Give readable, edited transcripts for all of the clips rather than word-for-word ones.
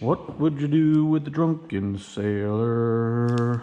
What would you do with the drunken sailor?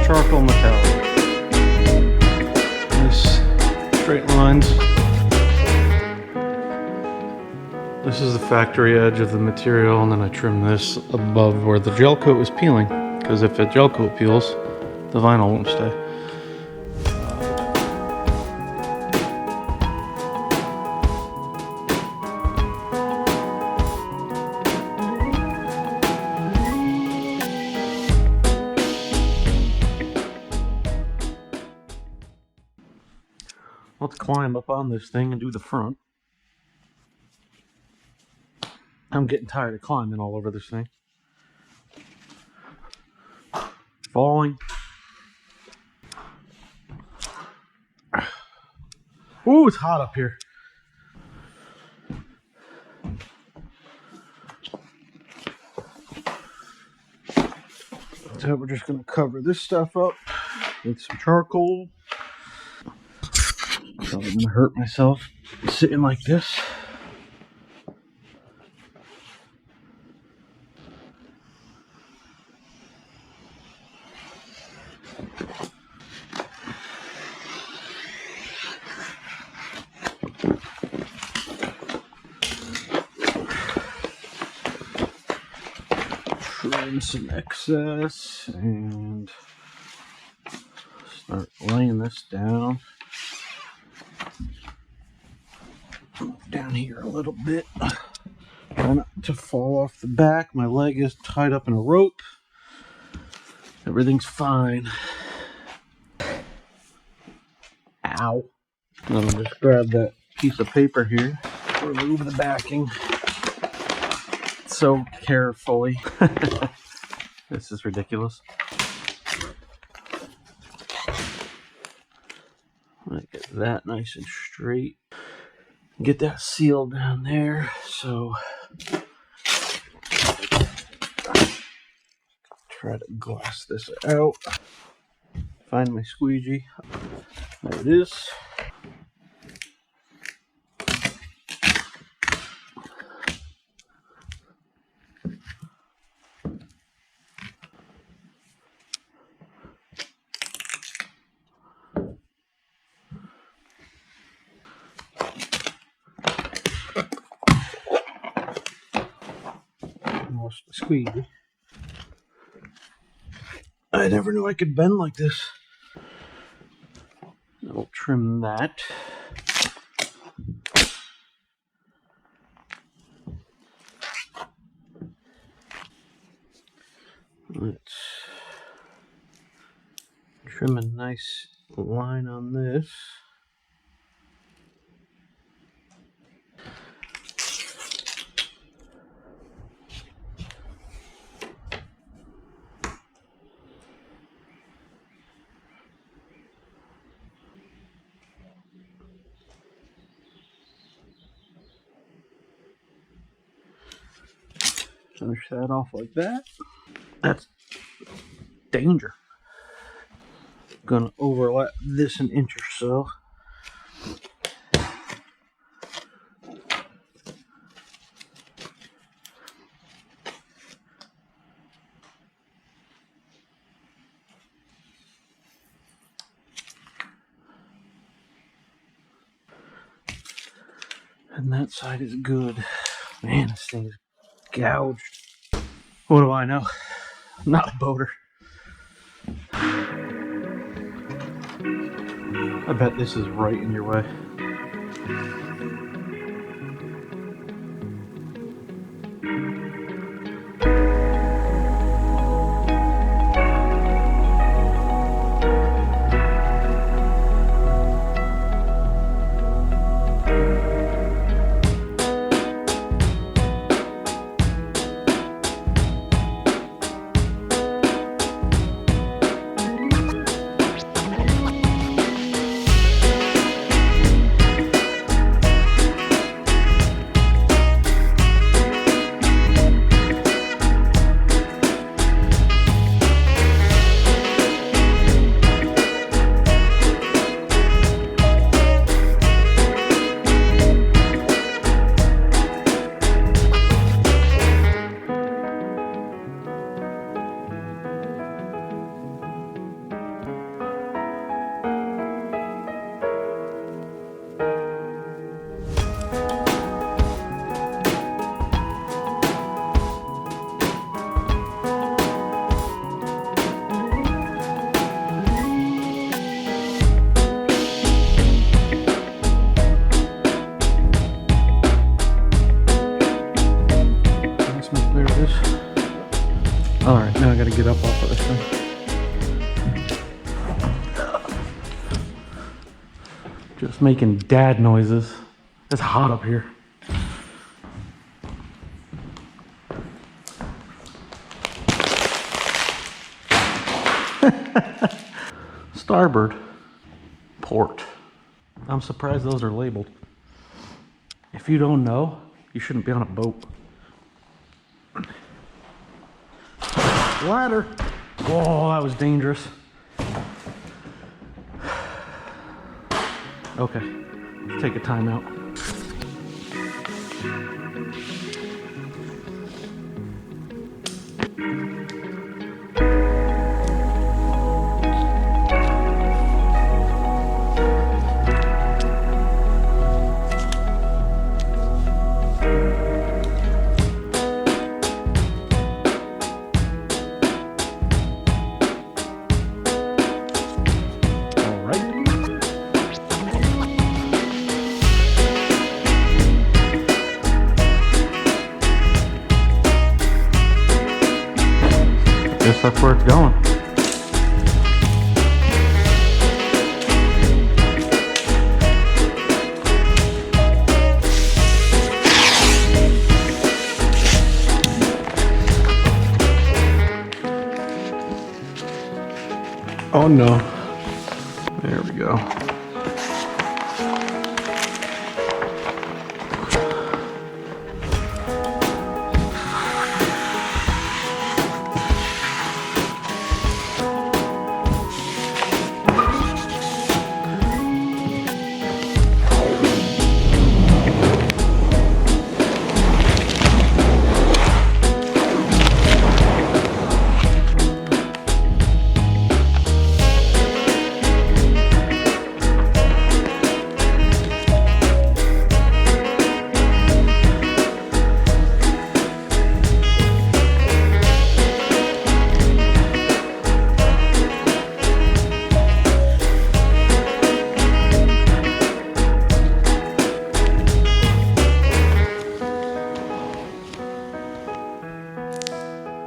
Charcoal metallic. Nice straight lines. This is the factory edge of the material, and then I trim this above where the gel coat is peeling, because if the gel coat peels, the vinyl won't stay. Let's climb up on this thing and do the front. I'm getting tired of climbing all over this thing. Falling. Ooh, it's hot up here. So we're just going to cover this stuff up with some charcoal. Probably gonna hurt myself sitting like this. Trim some excess and start laying this down. Down here a little bit. Try not to fall off the back. My leg is tied up in a rope. Everything's fine. Ow. And then I'll just grab that piece of paper here, remove the backing so carefully. This is ridiculous. Get that nice and straight. Get that sealed down there. So try to glass this out. Find my squeegee. There it is. Almost a squeegee. I never knew I could bend like this. I'll trim that. Let's trim a nice line on this. Finish that off like that. That's danger. Gonna overlap this an inch or so. And that side is good. Man, this thing is gouged. What do I know? I'm not a boater. I bet this is right in your way. Alright, now I gotta get up off of this thing. Just making dad noises. It's hot up here. Starboard. Port. I'm surprised those are labeled. If you don't know, you shouldn't be on a boat. Ladder. Whoa, that was dangerous. Okay, take a timeout. Guess that's where it's going. Oh no. There we go.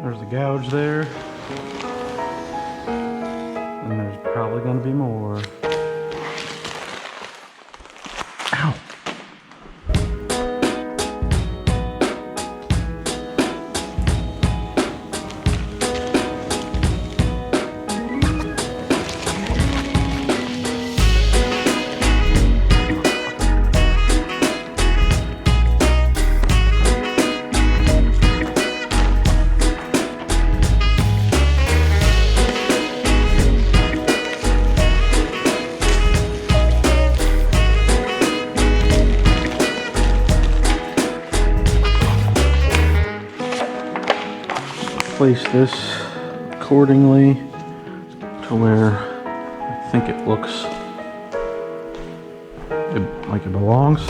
There's a gouge there. And there's probably going to be more. Ow! Place this accordingly to where I think it looks like it belongs.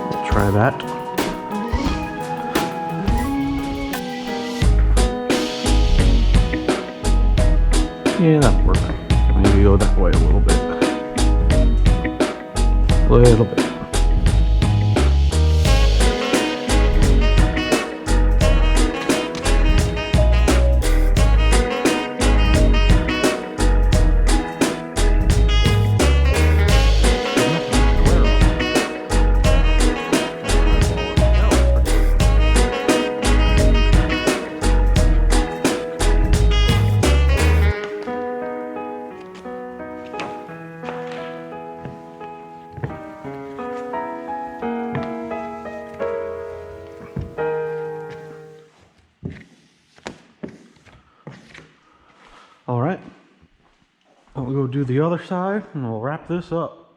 We'll try that. Yeah, that'll work. Maybe go that way a little bit. A little bit. All right, I'll go do the other side and we'll wrap this up.